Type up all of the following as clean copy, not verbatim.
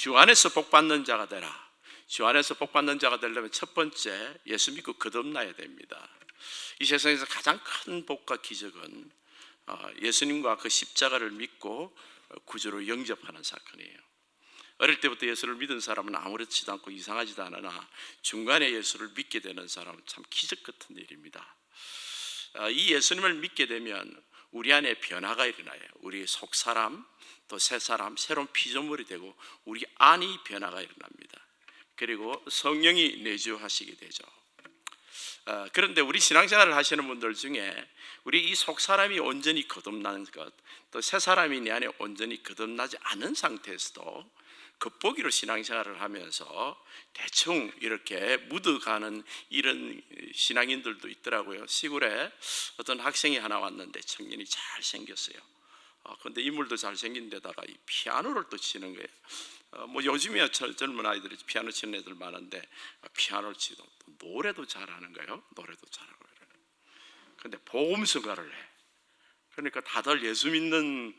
주 안에서 복받는 자가 되라. 주 안에서 복받는 자가 되려면 첫 번째, 예수 믿고 거듭나야 됩니다. 이 세상에서 가장 큰 복과 기적은 예수님과 그 십자가를 믿고 구주로 영접하는 사건이에요. 어릴 때부터 예수를 믿은 사람은 아무렇지도 않고 이상하지도 않으나 중간에 예수를 믿게 되는 사람은 참 기적 같은 일입니다. 이 예수님을 믿게 되면 우리 안에 변화가 일어나요. 우리 속사람, 또 새사람, 새로운 피조물이 되고 우리 안이 변화가 일어납니다. 그리고 성령이 내주하시게 되죠. 그런데 우리 신앙생활을 하시는 분들 중에 우리 이 속사람이 온전히 거듭나는 것, 또 새사람이 내 안에 온전히 거듭나지 않은 상태에서도 겉보기로 신앙생활을 하면서 대충 이렇게 묻어가는 이런 신앙인들도 있더라고요. 시골에 어떤 학생이 하나 왔는데 청년이 잘생겼어요. 그런데 인물도 잘생긴 데다가 이 피아노를 또 치는 거예요. 뭐 요즘에 젊은 아이들이 피아노 치는 애들 많은데 피아노를 치고 노래도 잘하는 거예요. 노래도 잘하고 이래요. 그런데 복음성가를 해. 그러니까 다들 예수 믿는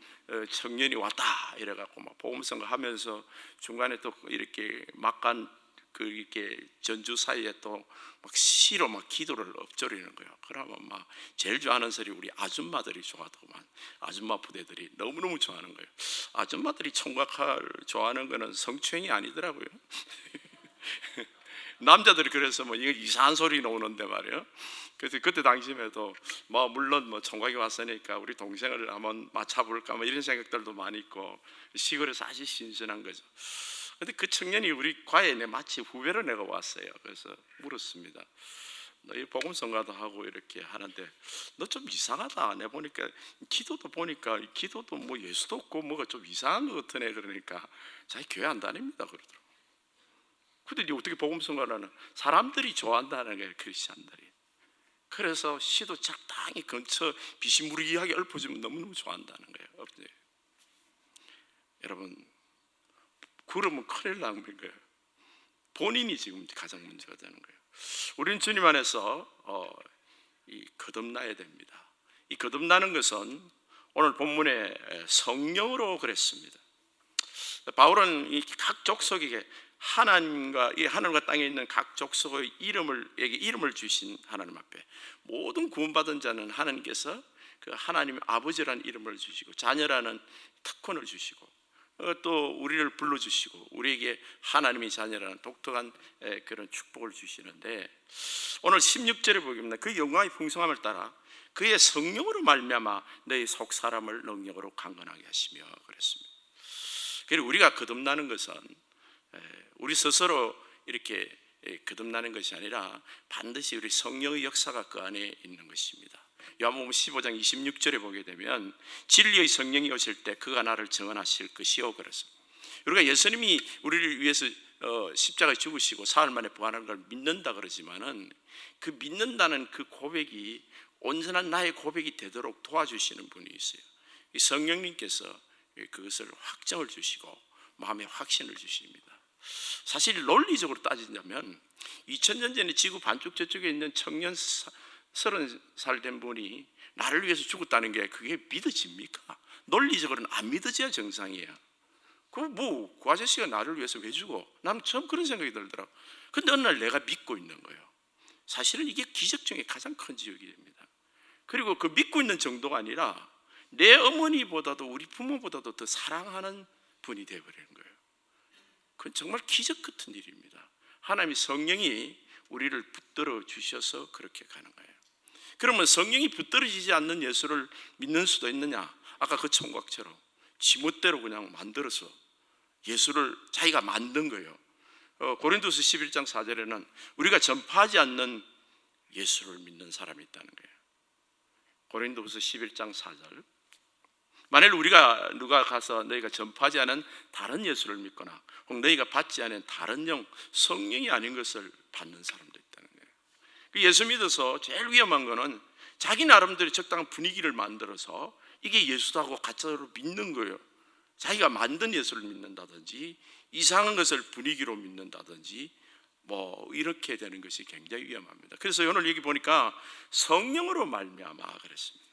청년이 왔다 이래갖고 막 복음성가 하면서 중간에 또 이렇게 막간 이렇게 전주 사이에 또 막 시로 막 기도를 엎조리는 거예요. 그러면 막 제일 좋아하는 소리 우리 아줌마들이 좋아하더구만. 아줌마 부대들이 너무너무 좋아하는 거예요. 아줌마들이 총각을 좋아하는 거는 성추행이 아니더라고요. 남자들이 그래서 뭐 이거 이상한 소리 나오는데 말이에요. 그래서 그때 당시에도 뭐 물론 뭐 총각이 왔으니까 우리 동생을 한번 맞춰볼까 뭐 이런 생각들도 많이 있고 시골에서 아주 신선한 거죠. 근데 그 청년이 우리 과에 마치 후배로 내가 왔어요. 그래서 물었습니다. 너 이 복음성가도 하고 이렇게 하는데 너 좀 이상하다. 내가 보니까 기도도 뭐 예수도 없고 뭐가 좀 이상한 것 같으네. 그러니까 자기 교회 안 다닙니다 그러더라고. 근데 어떻게 복음성가를 하는? 사람들이 좋아한다는 거예요, 크리스찬들이. 그래서 시도 적당히 근처 비스무리하게 읊어주면 너무너무 좋아한다는 거예요. 여러분, 그러면 큰일 나는 거예요. 본인이 지금 가장 문제가 되는 거예요. 우리는 주님 안에서 거듭나야 됩니다. 이 거듭나는 것은 오늘 본문에 성령으로 그랬습니다. 바울은 이 각 족속에게 하나님과 땅에 있는 각 족속의 이름을 주신 하나님 앞에 모든 구원받은 자는 하나님께서 그 하나님의 아버지라는 이름을 주시고 자녀라는 특권을 주시고 또 우리를 불러주시고 우리에게 하나님의 자녀라는 독특한 그런 축복을 주시는데 오늘 16절에 보겠습니다. 그 영광의 풍성함을 따라 그의 성령으로 말미암아 너희 속 사람을 능력으로 강건하게 하시며 그랬습니다. 그리고 우리가 거듭나는 것은 우리 스스로 이렇게 거듭나는 것이 아니라 반드시 우리 성령의 역사가 그 안에 있는 것입니다. 요한복음 15장 26절에 보게 되면 진리의 성령이 오실 때 그가 나를 증언하실 것이요 그랬습니다. 우리가 예수님이 우리를 위해서 십자가에 죽으시고 사흘 만에 부활하는 걸 믿는다 그러지만은 그 믿는다는 그 고백이 온전한 나의 고백이 되도록 도와주시는 분이 있어요. 이 성령님께서 그것을 확정을 주시고 마음의 확신을 주십니다. 사실 논리적으로 따지자면 2000년 전에 지구 반쪽 저쪽에 있는 청년 30살 된 분이 나를 위해서 죽었다는 게 그게 믿어집니까? 논리적으로는 안 믿어져야 정상이에요. 그 아저씨가 나를 위해서 왜 죽어? 난 처음 그런 생각이 들더라고. 근데 어느 날 내가 믿고 있는 거예요. 사실은 이게 기적 중에 가장 큰 지역입니다. 그리고 그 믿고 있는 정도가 아니라 내 어머니보다도 우리 부모보다도 더 사랑하는 분이 되어버리는 거예요. 그건 정말 기적 같은 일입니다. 하나님의 성령이 우리를 붙들어 주셔서 그렇게 가는 거예요. 그러면 성령이 붙들어지지 않는 예수를 믿는 수도 있느냐? 아까 그 총각처럼 지멋대로 그냥 만들어서 예수를 자기가 만든 거예요. 고린도서 11장 4절에는 우리가 전파하지 않는 예수를 믿는 사람이 있다는 거예요. 고린도서 11장 4절. 만일 누가 가서 너희가 전파하지 않은 다른 예수를 믿거나 혹 너희가 받지 않은 다른 영, 성령이 아닌 것을 받는 사람도 있다는 거예요. 예수 믿어서 제일 위험한 거는 자기 나름대로 적당한 분위기를 만들어서 이게 예수다 하고 가짜로 믿는 거예요. 자기가 만든 예수를 믿는다든지 이상한 것을 분위기로 믿는다든지 뭐 이렇게 되는 것이 굉장히 위험합니다. 그래서 오늘 여기 보니까 성령으로 말미암아 그랬습니다.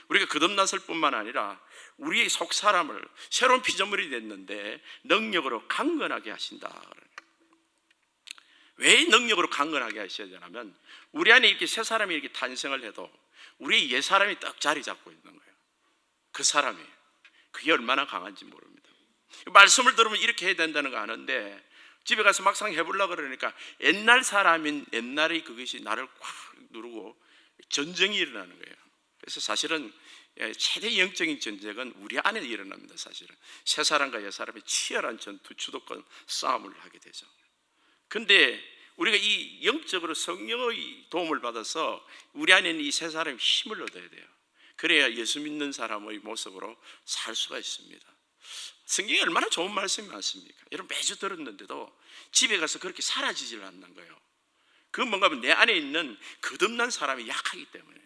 우리가 거듭났을 뿐만 아니라 우리의 속 사람을 새로운 피조물이 됐는데 능력으로 강건하게 하신다. 왜 능력으로 강건하게 하셔야 되냐면 우리 안에 이렇게 새 사람이 이렇게 탄생을 해도 우리 옛 사람이 딱 자리 잡고 있는 거예요. 그 사람이 그게 얼마나 강한지 모릅니다. 말씀을 들으면 이렇게 해야 된다는 거 아는데 집에 가서 막상 해보려고 그러니까 옛날 사람인 옛날의 그것이 나를 꽉 누르고 전쟁이 일어나는 거예요. 그래서 사실은 최대 영적인 전쟁은 우리 안에 일어납니다. 사실은 새 사람과 옛 사람의 치열한 전투 주도권 싸움을 하게 되죠. 근데 우리가 이 영적으로 성령의 도움을 받아서 우리 안에 있는 이 새 사람의 힘을 얻어야 돼요. 그래야 예수 믿는 사람의 모습으로 살 수가 있습니다. 성경에 얼마나 좋은 말씀이 많습니까? 여러분 매주 들었는데도 집에 가서 그렇게 사라지질 않는 거예요. 그 뭔가 내 안에 있는 거듭난 사람이 약하기 때문에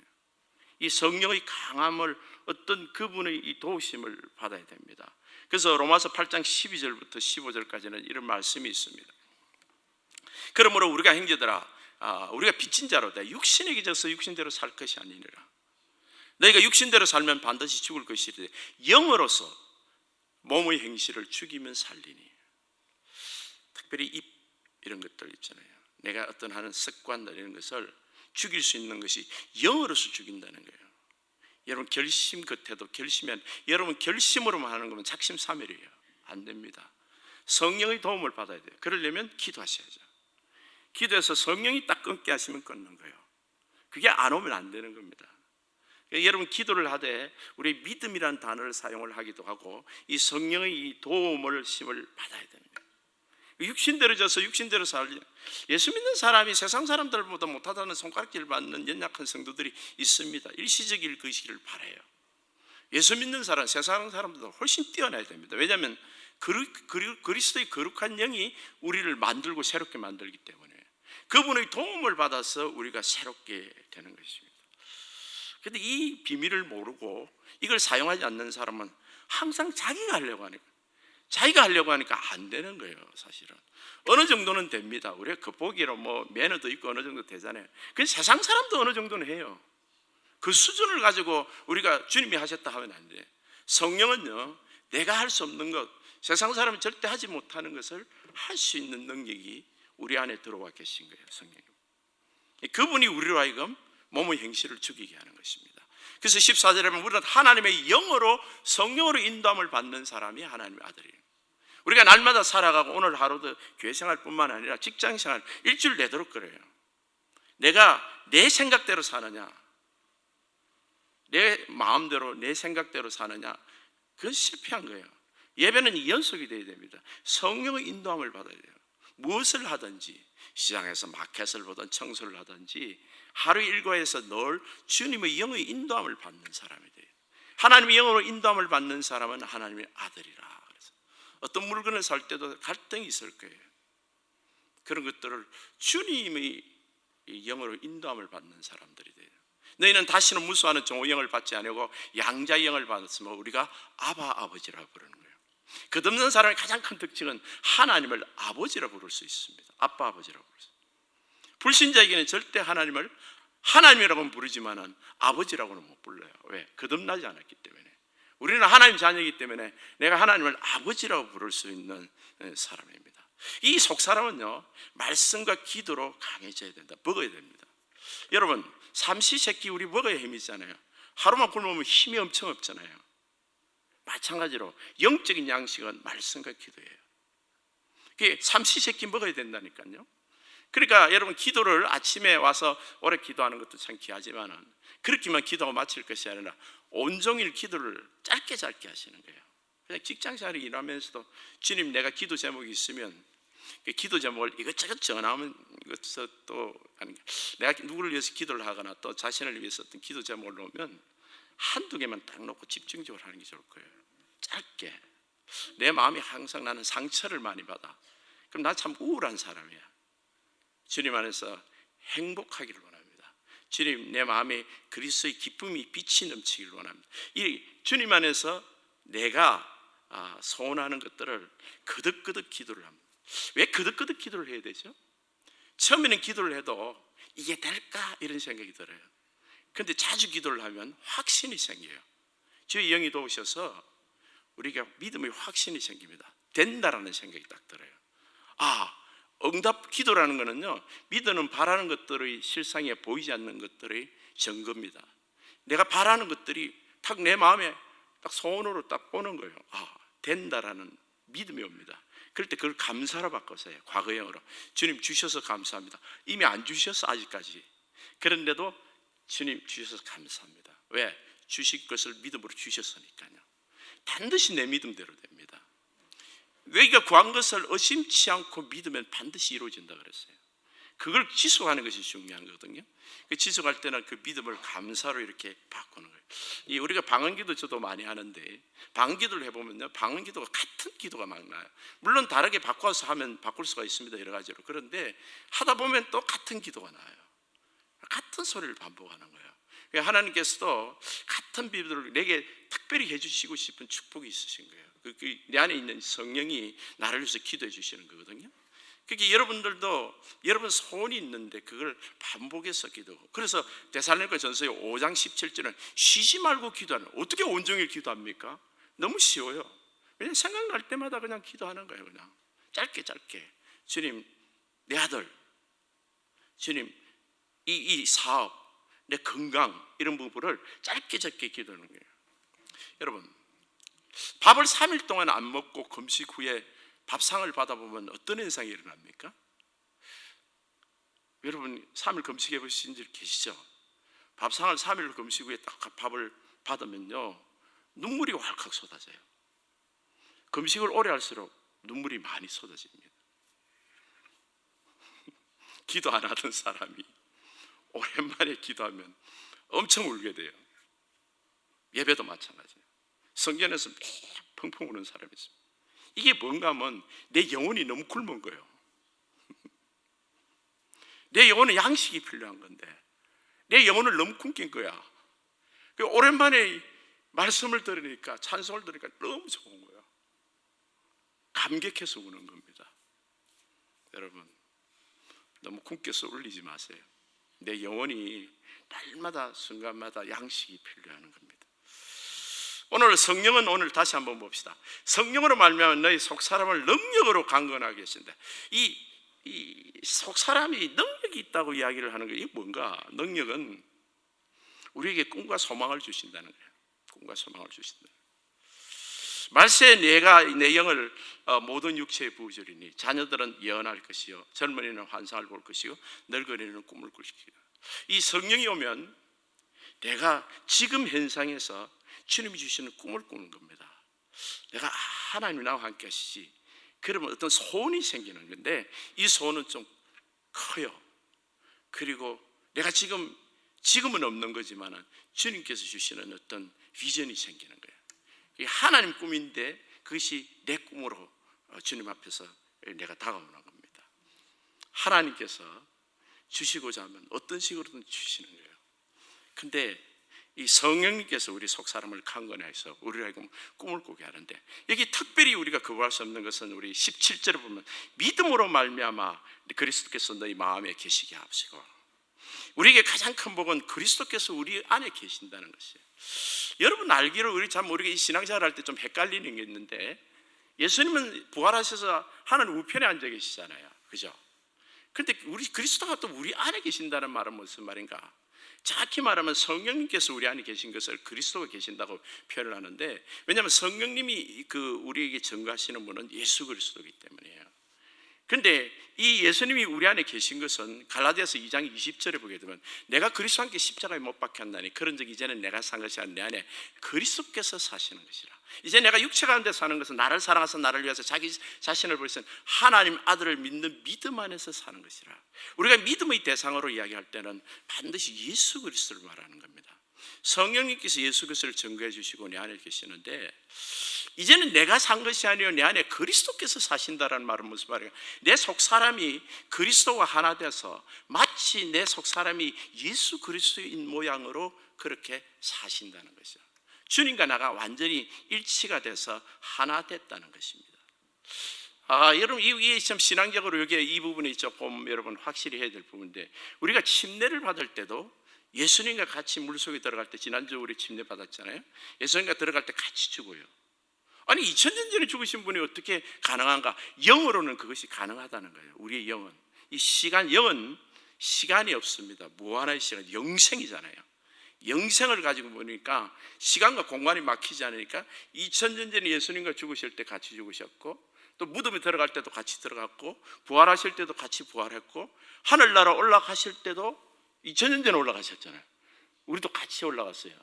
이 성령의 강함을 어떤 그분의 이 도우심을 받아야 됩니다. 그래서 로마서 8장 12절부터 15절까지는 이런 말씀이 있습니다. 그러므로 우리가 형제들아 우리가 빚진 자로 돼 육신에게 져서 육신대로 살 것이 아니니라. 너희가 육신대로 살면 반드시 죽을 것이되 영으로서 몸의 행실을 죽이면 살리니. 특별히 입 이런 것들 있잖아요. 내가 어떤 하는 습관들 이런 것을 죽일 수 있는 것이 영으로서 죽인다는 거예요. 여러분 결심 겉에도 결심면 여러분 결심으로만 하는 거면 작심삼일이에요. 안 됩니다. 성령의 도움을 받아야 돼요. 그러려면 기도하셔야죠. 기도해서 성령이 딱 끊게 하시면 끊는 거예요. 그게 안 오면 안 되는 겁니다. 여러분 기도를 하되 우리 믿음이라는 단어를 사용을 하기도 하고 이 성령의 이 도움을 심을 받아야 되는 거예요. 육신대로 져서 육신대로 살리. 예수 믿는 사람이 세상 사람들보다 못하다는 손가락질 받는 연약한 성도들이 있습니다. 일시적일 것이기를 바라요. 예수 믿는 사람, 세상 사람보다 훨씬 뛰어나야 됩니다. 왜냐하면 그리스도의 거룩한 영이 우리를 만들고 새롭게 만들기 때문에 그분의 도움을 받아서 우리가 새롭게 되는 것입니다. 그런데 이 비밀을 모르고 이걸 사용하지 않는 사람은 항상 자기가 하려고 하니까 안 되는 거예요. 사실은 어느 정도는 됩니다. 우리가 겉보기로 뭐 매너도 있고 어느 정도 되잖아요. 그 세상 사람도 어느 정도는 해요. 그 수준을 가지고 우리가 주님이 하셨다 하면 안 돼. 성령은요, 내가 할 수 없는 것, 세상 사람이 절대 하지 못하는 것을 할 수 있는 능력이 우리 안에 들어와 계신 거예요. 성령님, 그분이 우리로 하여금 몸의 행실을 죽이게 하는 것입니다. 그래서 14절에 보면 우리는 하나님의 영으로 성령으로 인도함을 받는 사람이 하나님의 아들이에요. 우리가 날마다 살아가고 오늘 하루도 교회 생활뿐만 아니라 직장 생활 일주일 내도록 그래요. 내가 내 생각대로 사느냐, 내 마음대로 내 생각대로 사느냐, 그건 실패한 거예요. 예배는 연속이 되어야 됩니다. 성령의 인도함을 받아야 돼요. 무엇을 하든지 시장에서 마켓을 보든 청소를 하든지 하루 일과에서 늘 주님의 영의 인도함을 받는 사람이 돼요. 하나님의 영으로 인도함을 받는 사람은 하나님의 아들이라. 그래서 어떤 물건을 살 때도 갈등이 있을 거예요. 그런 것들을 주님의 영으로 인도함을 받는 사람들이 돼요. 너희는 다시는 무수하는 종의 영을 받지 아니하고 양자의 영을 받았으면 우리가 아바 아버지라 부르는 거예요. 거듭난 사람의 가장 큰 특징은 하나님을 아버지라 부를 수 있습니다. 아빠 아버지라고 부를 수 있습니다. 불신자에게는 절대 하나님을 하나님이라고는 부르지만은 아버지라고는 못 불러요. 왜? 거듭나지 않았기 때문에. 우리는 하나님 자녀이기 때문에 내가 하나님을 아버지라고 부를 수 있는 사람입니다. 이 속사람은요, 말씀과 기도로 강해져야 된다. 먹어야 됩니다. 여러분, 삼시세끼 우리 먹어야 힘이 있잖아요. 하루만 굶으면 힘이 엄청 없잖아요. 마찬가지로 영적인 양식은 말씀과 기도예요. 그게 삼시세끼 먹어야 된다니까요. 그러니까 여러분, 기도를 아침에 와서 오래 기도하는 것도 참 귀하지만은 그렇게만 기도하고 마칠 것이 아니라 온종일 기도를 짧게 하시는 거예요. 그냥 직장생활을 일하면서도 주님, 내가 기도 제목이 있으면 그 기도 제목을 이것저것 전하면 이것서 또 내가 누구를 위해서 기도를 하거나 또 자신을 위해서 어떤 기도 제목을 놓으면 한두 개만 딱 놓고 집중적으로 하는 게 좋을 거예요. 짧게. 내 마음이 항상 나는 상처를 많이 받아. 그럼 난 참 우울한 사람이야. 주님 안에서 행복하기를 원합니다. 주님, 내 마음에 그리스도의 기쁨이 빛이 넘치기를 원합니다. 이 주님 안에서 내가 소원하는 것들을 거듭거듭 기도를 합니다. 왜 거듭거듭 기도를 해야 되죠? 처음에는 기도를 해도 이게 될까 이런 생각이 들어요. 그런데 자주 기도를 하면 확신이 생겨요. 주의 영이 도우셔서 우리가 믿음의 확신이 생깁니다. 된다라는 생각이 딱 들어요. 응답 기도라는 것은요, 믿음은 바라는 것들의 실상에 보이지 않는 것들의 증거입니다. 내가 바라는 것들이 딱 내 마음에 딱 소원으로 딱 오는 거예요. 된다라는 믿음이 옵니다. 그럴 때 그걸 감사로 바꿔서요. 과거형으로. 주님 주셔서 감사합니다. 이미 안 주셔서 아직까지. 그런데도 주님 주셔서 감사합니다. 왜? 주실 것을 믿음으로 주셨으니까요. 반드시 내 믿음대로 됩니다. 우리가 구한 것을 의심치 않고 믿으면 반드시 이루어진다 그랬어요. 그걸 지속하는 것이 중요한 거거든요. 지속할 때는 그 믿음을 감사로 이렇게 바꾸는 거예요. 우리가 방언기도 저도 많이 하는데, 방언기도를 해보면요, 방언기도가 같은 기도가 막 나요. 물론 다르게 바꿔서 하면 바꿀 수가 있습니다, 여러 가지로. 그런데 하다 보면 또 같은 기도가 나요. 같은 소리를 반복하는 거예요. 하나님께서도 같은 비밀을 내게 특별히 해주시고 싶은 축복이 있으신 거예요. 내 안에 있는 성령이 나를 위해서 기도해 주시는 거거든요. 그러니까 여러분들도 여러분 소원이 있는데 그걸 반복해서 기도하고, 그래서 데살로니가 전서의 5장 17절은 쉬지 말고 기도하는. 어떻게 온종일 기도합니까? 너무 쉬워요. 그냥 생각날 때마다 그냥 기도하는 거예요. 그냥 짧게 주님, 내 아들, 주님, 이 사업, 내 건강, 이런 부분을 짧게 기도하는 거예요. 여러분, 밥을 3일 동안 안 먹고 금식 후에 밥상을 받아보면 어떤 현상이 일어납니까? 여러분 3일 금식해 보신 줄 계시죠? 밥상을 3일 금식 후에 딱 밥을 받으면요, 눈물이 왈칵 쏟아져요. 금식을 오래 할수록 눈물이 많이 쏟아집니다. 기도 안 하던 사람이 오랜만에 기도하면 엄청 울게 돼요. 예배도 마찬가지예요. 성전에서 펑펑 우는 사람이 있습니다. 이게 뭔가 하면 내 영혼이 너무 굶은 거예요. 내 영혼은 양식이 필요한 건데 내 영혼을 너무 굶긴 거야. 오랜만에 말씀을 들으니까, 찬송을 들으니까 너무 좋은 거예요. 감격해서 우는 겁니다. 여러분, 너무 굶겨서 울리지 마세요. 내 영혼이 날마다 순간마다 양식이 필요한 겁니다. 오늘 성령은, 오늘 다시 한번 봅시다. 성령으로 말미암아 너희 속사람을 능력으로 강건하게 하신다. 이 속사람이 능력이 있다고 이야기를 하는 거예요. 이게 뭔가? 능력은 우리에게 꿈과 소망을 주신다는 거예요. 꿈과 소망을 주신다. 말세 내가 내 영을 모든 육체에 부으리니 자녀들은 예언할 것이요 젊은이는 환상을 볼 것이요 늙은이는 꿈을 꿀 것이요. 이 성령이 오면 내가 지금 현상에서 주님이 주시는 꿈을 꾸는 겁니다. 내가 하나님이 나와 함께 하시지. 그러면 어떤 소원이 생기는 건데 이 소원은 좀 커요. 그리고 내가 지금은 없는 거지만 주님께서 주시는 어떤 비전이 생기는 거예요. 이게 하나님 꿈인데 그것이 내 꿈으로 주님 앞에서 내가 다가오는 겁니다. 하나님께서 주시고자 하면 어떤 식으로든 주시는 거예요. 근데 이 성령님께서 우리 속 사람을 강건해서 우리가 꿈을 꾸게 하는데, 여기 특별히 우리가 거부할 수 없는 것은 우리 17절에 보면 믿음으로 말미암아 그리스도께서 너희 마음에 계시게 하시고, 우리에게 가장 큰 복은 그리스도께서 우리 안에 계신다는 것이에요. 여러분 알기로 우리 참 우리가 이 신앙생활 할 때 좀 헷갈리는 게 있는데, 예수님은 부활하셔서 하나님 우편에 앉아 계시잖아요, 그죠? 근데 우리 그리스도가 또 우리 안에 계신다는 말은 무슨 말인가? 정확히 말하면 성령님께서 우리 안에 계신 것을 그리스도가 계신다고 표현을 하는데, 왜냐하면 성령님이 우리에게 증거하시는 분은 예수 그리스도이기 때문이에요. 그런데 이 예수님이 우리 안에 계신 것은 갈라디아서 2장 20절에 보게 되면 내가 그리스도와 함께 십자가에 못 박혔나니 그런즉 이제는 내가 산 것이 아니라 내 안에 그리스도께서 사시는 것이라. 이제 내가 육체 가운데 사는 것은 나를 사랑하사 나를 위해서 자기 자신을 버리신 하나님 아들을 믿는 믿음 안에서 사는 것이라. 우리가 믿음의 대상으로 이야기할 때는 반드시 예수 그리스도를 말하는 겁니다. 성령님께서 예수 그리스도를 증거해 주시고 내 안에 계시는데, 이제는 내가 산 것이 아니요 내 안에 그리스도께서 사신다라는 말은 무슨 말이에요? 내 속사람이 그리스도와 하나 돼서 마치 내 속사람이 예수 그리스도인 모양으로 그렇게 사신다는 것이죠. 주님과 나가 완전히 일치가 돼서 하나 됐다는 것입니다. 여러분 이게 참 신앙적으로 여기에 이 부분이 있죠. 보면 여러분 확실히 해야 될 부분인데, 우리가 침례를 받을 때도 예수님과 같이 물속에 들어갈 때, 지난주 우리 침례 받았잖아요. 예수님과 들어갈 때 같이 죽어요. 아니 2000년 전에 죽으신 분이 어떻게 가능한가? 영으로는 그것이 가능하다는 거예요. 우리의 영은, 이 시간, 영은 시간이 없습니다. 무한의 시간, 영생이잖아요. 영생을 가지고 보니까 시간과 공간이 막히지 않으니까 2000년 전에 예수님과 죽으실 때 같이 죽으셨고, 또 무덤에 들어갈 때도 같이 들어갔고, 부활하실 때도 같이 부활했고, 하늘나라 올라가실 때도 2000년 전에 올라가셨잖아요. 우리도 같이 올라갔어요.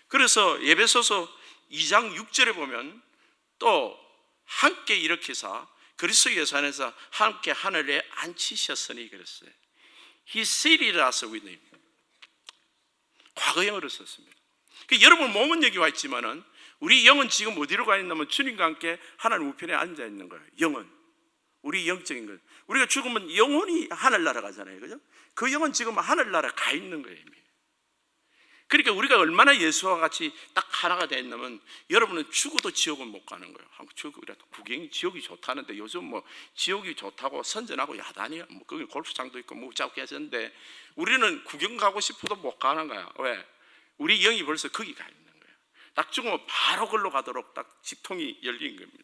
그래서 에베소서 2장 6절에 보면 또 함께 일으키사 그리스도 예수 안에서 함께 하늘에 앉히셨으니 그랬어요. He seated us with him. 과거형으로 썼습니다. 여러분 몸은 여기 와 있지만은 우리 영은 지금 어디로 가 있냐면 주님과 함께 하나님 우편에 앉아 있는 거예요. 영은, 우리 영적인 것. 우리가 죽으면 영혼이 하늘나라 가잖아요, 그죠? 그 영은 지금 하늘나라 가 있는 거예요, 이미. 그러니까 우리가 얼마나 예수와 같이 딱 하나가 돼 있냐면, 여러분은 죽어도 지옥은 못 가는 거예요. 한국 지옥이라도 구경이 지옥이 좋다는데, 요즘 뭐 지옥이 좋다고 선전하고 야단이야. 뭐 거기 골프장도 있고 뭐 자꾸 하셨는데, 우리는 구경 가고 싶어도 못 가는 거야. 왜? 우리 영이 벌써 거기 가 있는 거예요. 딱 죽으면 바로 걸로 가도록 딱 직통이 열린 겁니다.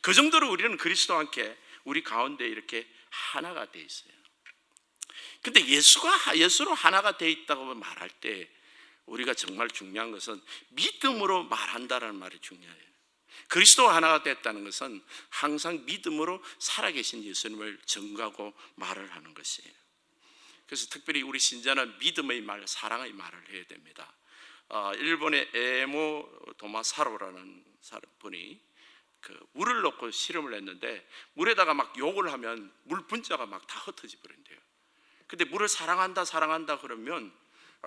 그 정도로 우리는 그리스도와 함께 우리 가운데 이렇게 하나가 돼 있어요. 근데 예수로 하나가 돼 있다고 말할 때 우리가 정말 중요한 것은 믿음으로 말한다는 말이 중요해요. 그리스도와 하나가 됐다는 것은 항상 믿음으로 살아계신 예수님을 증거하고 말을 하는 것이에요. 그래서 특별히 우리 신자는 믿음의 말, 사랑의 말을 해야 됩니다. 일본의 에모 도마사로라는 분이 물을 넣고 실험을 했는데, 물에다가 막 욕을 하면 물 분자가 막 다 흩어져 버린대요. 근데 물을 사랑한다 그러면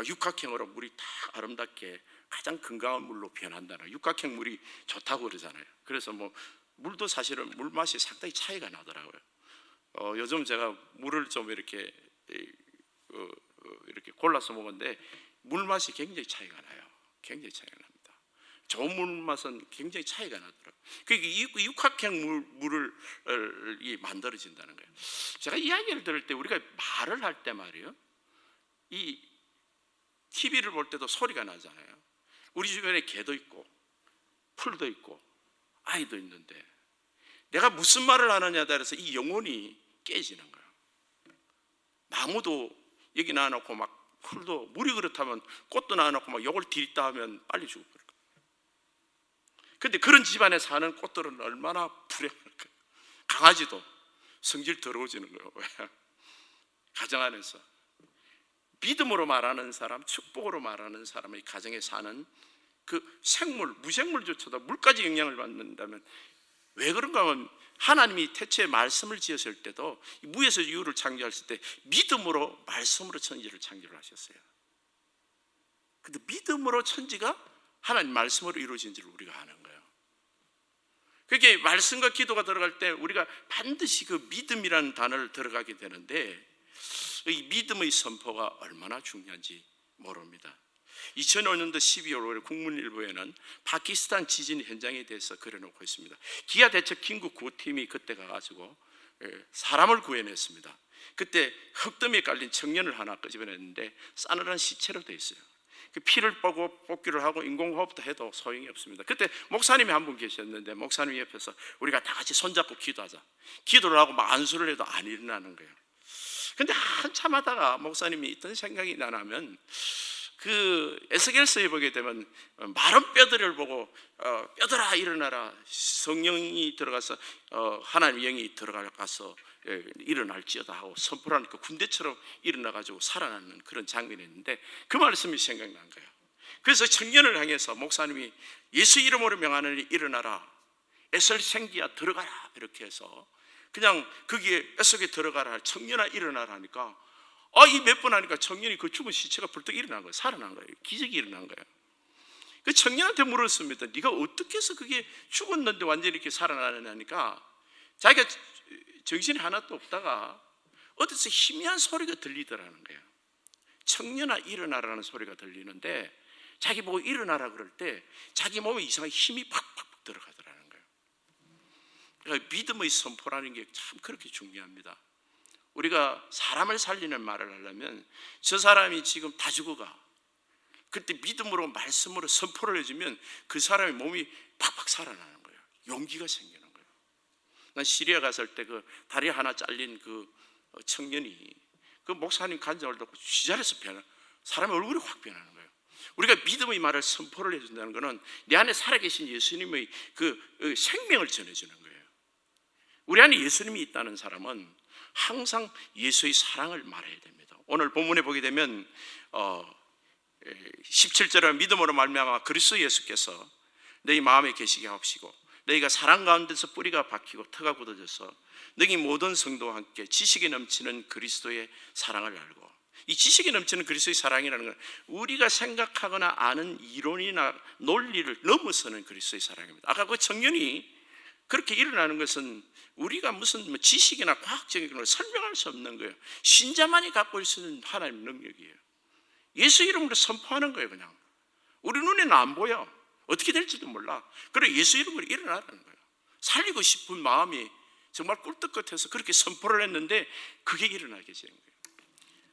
육각형으로 물이 다 아름답게 가장 건강한 물로 변한다는, 육각형 물이 좋다고 그러잖아요. 그래서 뭐 물도 사실은 물 맛이 상당히 차이가 나더라고요. 요즘 제가 물을 좀 이렇게 골라서 먹었는데 물 맛이 굉장히 차이가 나요. 굉장히 차이가 납니다. 좋은 물 맛은 굉장히 차이가 나더라고요. 그러니까 이 육각형 물을 만들어진다는 거예요. 제가 이야기를 들을 때, 우리가 말을 할 때 말이에요, 이 TV를 볼 때도 소리가 나잖아요. 우리 주변에 개도 있고 풀도 있고 아이도 있는데, 내가 무슨 말을 하느냐에 따라서 이 영혼이 깨지는 거예요. 나무도 여기 놔놓고 막 풀도, 물이 그렇다면 꽃도 놔놓고 막 욕을 들이다 하면 빨리 죽어버릴 거예요. 근데 그런 집안에 사는 꽃들은 얼마나 불행할까요? 강아지도 성질 더러워지는 거예요. 왜? 가정 안에서 믿음으로 말하는 사람, 축복으로 말하는 사람의 가정에 사는 그 생물, 무생물조차도 물까지 영향을 받는다면, 왜 그런가 하면 하나님이 태초에 말씀을 지었을 때도 무에서 유를 창조했을 때 믿음으로, 말씀으로 천지를 창조를 하셨어요. 근데 믿음으로 천지가 하나님 말씀으로 이루어진 줄 우리가 아는 거예요. 그게 말씀과 기도가 들어갈 때 우리가 반드시 그 믿음이라는 단어를 들어가게 되는데, 이 믿음의 선포가 얼마나 중요한지 모릅니다. 2005년도 12월 국문일보에는 파키스탄 지진 현장에 대해서 그려놓고 있습니다. 기아대책 긴급 구호팀이 그때 가가지고 사람을 구해냈습니다. 그때 흙더미에 깔린 청년을 하나 끄집어냈는데 싸늘한 시체로 되어 있어요. 그 피를 빼고 뽑기를 하고 인공호흡도 해도 소용이 없습니다. 그때 목사님이 한 분 계셨는데, 목사님 옆에서 우리가 다 같이 손잡고 기도하자. 기도를 하고 막 안수를 해도 안 일어나는 거예요. 근데 한참 하다가 목사님이 있던 생각이 나면, 그 에스겔서에 보게 되면 마른 뼈들을 보고 뼈들아 일어나라, 성령이 들어가서 하나님의 영이 들어가서 일어날지어다 하고 선포하니까 군대처럼 일어나가지고 살아나는 그런 장면이 있는데, 그 말씀이 생각난 거예요. 그래서 청년을 향해서 목사님이 예수 이름으로 명하느니 일어나라, 에설생기야 들어가라, 이렇게 해서 그냥 거기에 뼛속에 들어가라, 청년아 일어나라 하니까, 이 몇 번 하니까 청년이 그 죽은 시체가 벌떡 일어난 거예요. 살아난 거예요. 기적이 일어난 거예요. 그 청년한테 물었습니다. 네가 어떻게 해서 그게 죽었는데 완전히 이렇게 살아나느냐니까, 자기가 정신이 하나도 없다가 어디서 희미한 소리가 들리더라는 거예요. 청년아 일어나라는 소리가 들리는데, 자기 보고 일어나라 그럴 때 자기 몸에 이상하게 힘이 팍팍 들어가더라는 거예요. 그러니까 믿음의 선포라는 게 참 그렇게 중요합니다. 우리가 사람을 살리는 말을 하려면 저 사람이 지금 다 죽어가, 그때 믿음으로 말씀으로 선포를 해주면 그 사람의 몸이 팍팍 살아나는 거예요. 용기가 생기는 거예요. 난 시리아 갔을 때 그 다리 하나 잘린 그 청년이 그 목사님 간증을 듣고 지자리에서 사람의 얼굴이 확 변하는 거예요. 우리가 믿음의 말을 선포를 해준다는 것은 내 안에 살아계신 예수님의 그 생명을 전해주는 거예요. 우리 안에 예수님이 있다는 사람은 항상 예수의 사랑을 말해야 됩니다. 오늘 본문에 보게 되면 17절에 믿음으로 말미암아 그리스도 예수께서 너희 마음에 계시게 하옵시고 너희가 사랑 가운데서 뿌리가 박히고 터가 굳어져서 너희 모든 성도와 함께 지식이 넘치는 그리스도의 사랑을 알고, 이 지식이 넘치는 그리스도의 사랑이라는 건 우리가 생각하거나 아는 이론이나 논리를 넘어서는 그리스도의 사랑입니다. 아까 그 청년이 그렇게 일어나는 것은 우리가 무슨 지식이나 과학적인 걸 설명할 수 없는 거예요. 신자만이 갖고 있는 하나님의 능력이에요. 예수 이름으로 선포하는 거예요. 그냥 우리 눈에는 안 보여. 어떻게 될지도 몰라. 그래 예수 이름으로 일어나라는 거예요. 살리고 싶은 마음이 정말 꿀떡같아서 그렇게 선포를 했는데 그게 일어나게 되는 거예요.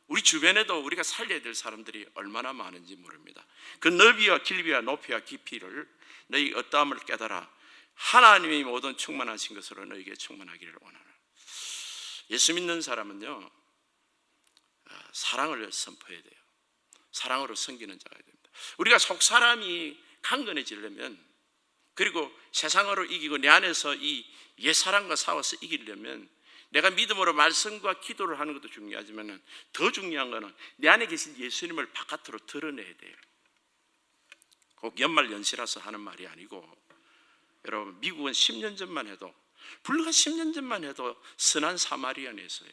우리 주변에도 우리가 살려야 될 사람들이 얼마나 많은지 모릅니다. 그 넓이와 길이와 높이와 깊이를 너희 어떠함을 깨달아 하나님의 모든 충만하신 것으로 너희에게 충만하기를 원하노라. 예수 믿는 사람은요, 사랑을 선포해야 돼요. 사랑으로 섬기는 자가 됩니다. 우리가 속 사람이 강건해지려면, 그리고 세상으로 이기고 내 안에서 이 옛사람과 싸워서 이기려면 내가 믿음으로 말씀과 기도를 하는 것도 중요하지만 더 중요한 것은 내 안에 계신 예수님을 바깥으로 드러내야 돼요. 꼭 연말연시라서 하는 말이 아니고, 여러분 미국은 10년 전만 해도, 불과 10년 전만 해도 선한 사마리아에서요,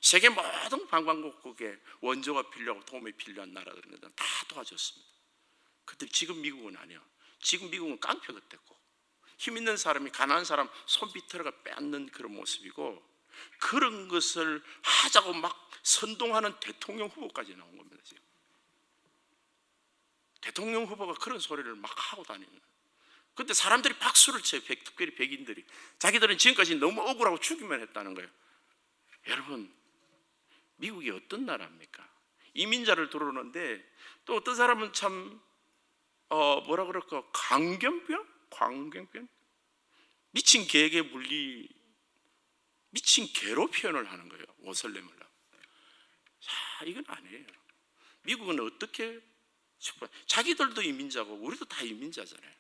세계 모든 관광국에 원조가 필요하고 도움이 필요한 나라들은 다 도와줬습니다. 근데 지금 미국은 아니야. 지금 미국은 깡패가 됐고 힘 있는 사람이 가난한 사람 손 비틀어가 뺏는 그런 모습이고, 그런 것을 하자고 막 선동하는 대통령 후보까지 나온 겁니다. 지금 대통령 후보가 그런 소리를 막 하고 다니는 거예요. 근데 사람들이 박수를 쳐요. 특별히 백인들이. 자기들은 지금까지 너무 억울하고 죽이만 했다는 거예요. 여러분, 미국이 어떤 나라입니까? 이민자를 들어오는데 또 어떤 사람은 참 뭐라 그럴까, 광견병? 미친 개에게 물리, 미친 개로 표현을 하는 거예요. 옷을 내밀라. 자, 이건 아니에요. 미국은 어떻게, 자기들도 이민자고 우리도 다 이민자잖아요.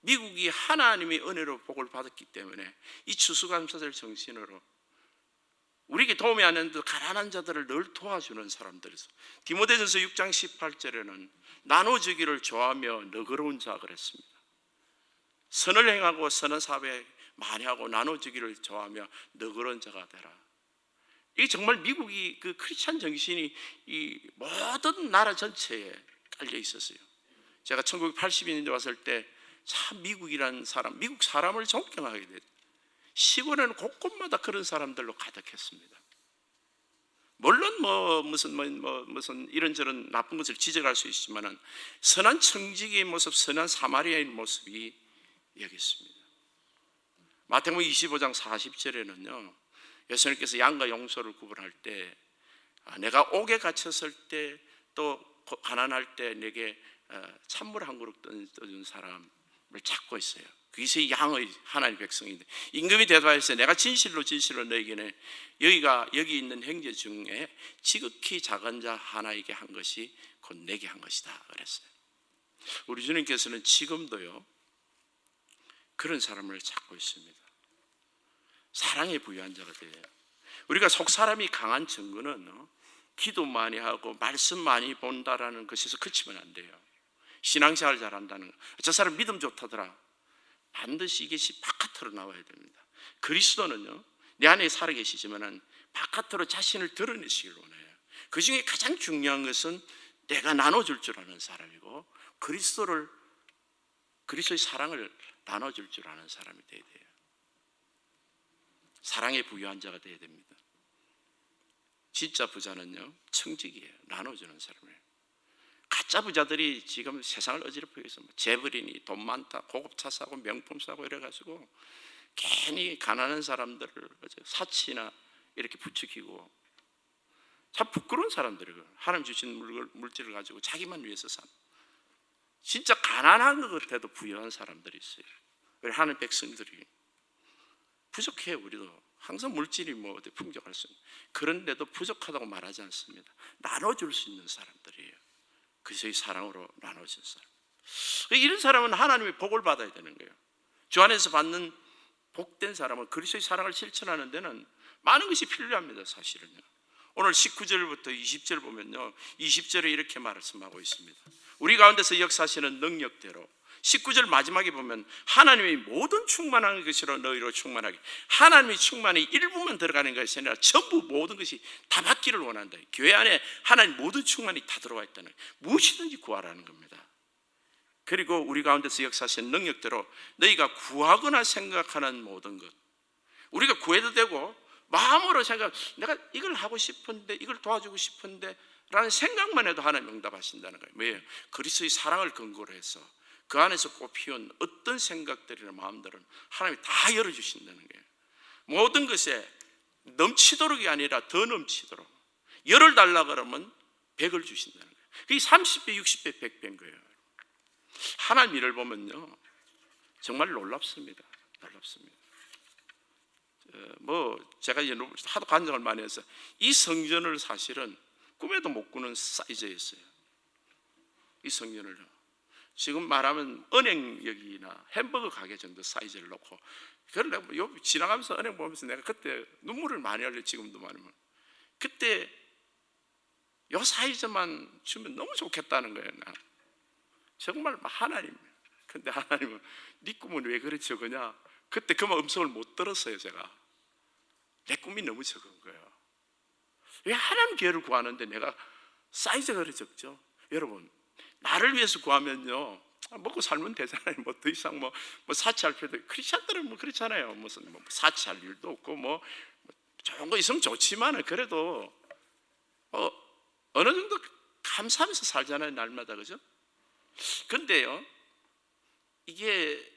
미국이 하나님의 은혜로 복을 받았기 때문에 이 추수감사절 정신으로 우리에게 도움이 안 되는 가난한 자들을 늘 도와주는 사람들이서, 디모데전서 6장 18절에는 나눠주기를 좋아하며 너그러운 자 그랬습니다. 선을 행하고 선한 사업에 많이 하고 나눠주기를 좋아하며 너그러운 자가 되라. 이게 정말 미국이 그 크리스찬 정신이 이 모든 나라 전체에 깔려 있었어요. 제가 1982년에 왔을 때 참 미국이라는 사람, 미국 사람을 존경하게 됐어요. 시골에는 곳곳마다 그런 사람들로 가득했습니다. 물론 무슨 이런저런 나쁜 것을 지적할 수 있지만은 선한 청지기의 모습, 선한 사마리아인 모습이 여기 있습니다. 마태복음 25장 40절에는요, 예수님께서 양과 용소를 구분할 때, 내가 옥에 갇혔을 때 또 가난할 때 내게 찬물 한 그릇 떠준 사람을 찾고 있어요. 그것이 양의 하나님의 백성인데, 임금이 대답하였어요. 내가 진실로 너에게는 여기 있는 형제 중에 지극히 작은 자 하나에게 한 것이 곧 내게 한 것이다 그랬어요. 우리 주님께서는 지금도요 그런 사람을 찾고 있습니다. 사랑에 부유한 자가 돼요. 우리가 속 사람이 강한 증거는 기도 많이 하고 말씀 많이 본다라는 것에서 그치면 안 돼요. 신앙생활 잘한다는 거, 저 사람 믿음 좋다더라, 반드시 이것이 바깥으로 나와야 됩니다. 그리스도는요 내 안에 살아계시지만 바깥으로 자신을 드러내시길 원해요. 그 중에 가장 중요한 것은 내가 나눠줄 줄 아는 사람이고, 그리스도의 사랑을 나눠줄 줄 아는 사람이 되어야 돼요. 사랑에 부유한 자가 되어야 됩니다. 진짜 부자는요 청직이에요. 나눠주는 사람이에요. 가짜 부자들이 지금 세상을 어지럽히고 있어요. 재벌이니 돈 많다, 고급차 사고 명품 사고 이래가지고 괜히 가난한 사람들을 사치나 이렇게 부추기고, 참 부끄러운 사람들이에요. 하나님 주신 물질을 가지고 자기만 위해서 사는, 진짜 가난한 것 같아도 부유한 사람들이 있어요. 우리 하나님 백성들이 부족해요. 우리도 항상 물질이 뭐 어디 풍족할 수 있는, 그런데도 부족하다고 말하지 않습니다. 나눠줄 수 있는 사람들이에요. 그리스도의 사랑으로 나눠진 사람. 이런 사람은 하나님의 복을 받아야 되는 거예요. 주 안에서 받는 복된 사람은 그리스도의 사랑을 실천하는 데는 많은 것이 필요합니다. 사실은요. 오늘 19절부터 20절 보면요, 20절에 이렇게 말씀하고 있습니다. 우리 가운데서 역사하시는 능력대로, 19절 마지막에 보면 하나님의 모든 충만한 것으로 너희로 충만하게, 하나님의 충만이 일부만 들어가는 것이 아니라 전부 모든 것이 다 받기를 원한다. 교회 안에 하나님 모든 충만이 다 들어와 있다는, 무엇이든지 구하라는 겁니다. 그리고 우리 가운데서 역사하시는 능력대로 너희가 구하거나 생각하는 모든 것, 우리가 구해도 되고 마음으로 생각, 내가 이걸 하고 싶은데, 이걸 도와주고 싶은데 라는 생각만 해도 하나님 응답하신다는 거예요. 왜요? 그리스도의 사랑을 근거로 해서 그 안에서 꽃피운 어떤 생각들이나 마음들은 하나님이 다 열어주신다는 거예요. 모든 것에 넘치도록이 아니라 더 넘치도록, 열을 달라 그러면 100을 주신다는 거예요. 그게 30배, 60배, 100배인 거예요. 하나님 일을 보면요, 정말 놀랍습니다. 놀랍습니다. 제가 하도 간증을 많이 해서 이 성전을 사실은 꿈에도 못 꾸는 사이즈였어요. 이 성전을 지금 말하면 은행역이나 햄버거 가게 정도 사이즈를 놓고, 그걸 내가 지나가면서 은행 보면서 내가 그때 눈물을 많이 흘려. 지금도 많으면 그때 요 사이즈만 주면 너무 좋겠다는 거예요. 나 정말 하나님, 근데 하나님은 네 꿈은 왜 그리 적으냐? 그때 그만 음성을 못 들었어요. 제가 내 꿈이 너무 적은 거예요. 왜 하나님 기회를 구하는데 내가 사이즈가 그리 적죠? 여러분, 나를 위해서 구하면요, 먹고 살면 되잖아요. 뭐 더 이상 뭐 사치할 필요도, 크리스찬들은 뭐 그렇잖아요. 무슨 뭐 사치할 일도 없고 뭐 좋은 거 있으면 좋지만 그래도 어느 정도 감사하면서 살잖아요, 날마다. 그죠? 근데요, 이게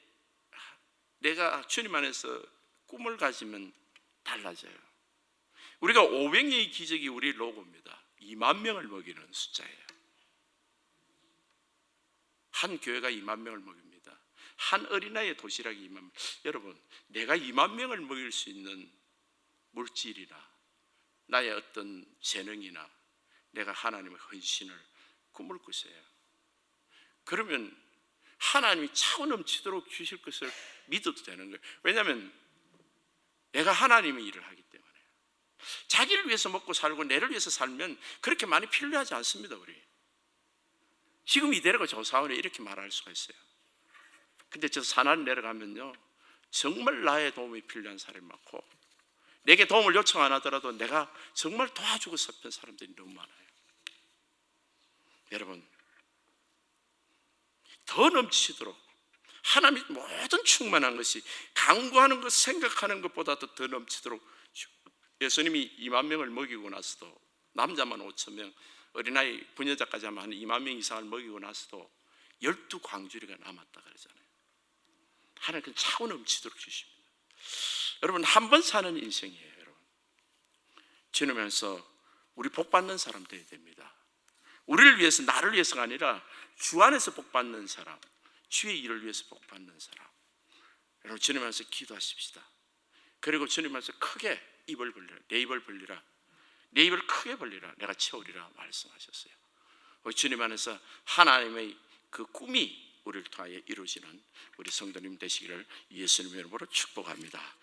내가 주님 안에서 꿈을 가지면 달라져요. 우리가 500년의 기적이 우리 로고입니다. 2만 명을 먹이는 숫자예요. 한 교회가 2만 명을 먹입니다. 한 어린아이의 도시락이 2만 명. 여러분, 내가 2만 명을 먹일 수 있는 물질이나 나의 어떤 재능이나 내가 하나님의 헌신을 꿈을 꾸세요. 그러면 하나님이 차고 넘치도록 주실 것을 믿어도 되는 거예요. 왜냐하면 내가 하나님의 일을 하기 때문에. 자기를 위해서 먹고 살고 내를 위해서 살면 그렇게 많이 필요하지 않습니다. 우리 지금 이대로가 저 사원에 이렇게 말할 수가 있어요. 근데 저 산을 내려가면요, 정말 나의 도움이 필요한 사람이 많고, 내게 도움을 요청 안 하더라도 내가 정말 도와주고 싶은 사람들이 너무 많아요. 여러분, 더 넘치도록 하나님의 모든 충만한 것이 강구하는 것, 생각하는 것보다도 더 넘치도록, 예수님이 2만 명을 먹이고 나서도, 남자만 5천 명, 어린아이 부녀자까지 하면 한 2만 명 이상을 먹이고 나서도 12광주리가 남았다 그러잖아요. 하나님은 차고 넘치도록 주십니다. 여러분, 한 번 사는 인생이에요. 여러분, 지내면서 우리 복 받는 사람 되어야 됩니다. 우리를 위해서, 나를 위해서가 아니라 주 안에서 복 받는 사람, 주의 일을 위해서 복 받는 사람. 여러분, 주님 안에서 기도하십시다. 그리고 주님 안에서 크게 입을 벌리라. 내 입을 벌리라. 내 입을 크게 벌리라. 내가 채우리라 말씀하셨어요. 주님 안에서 하나님의 그 꿈이 우리를 통하여 이루어지는 우리 성도님 되시기를 예수님의 이름으로 축복합니다.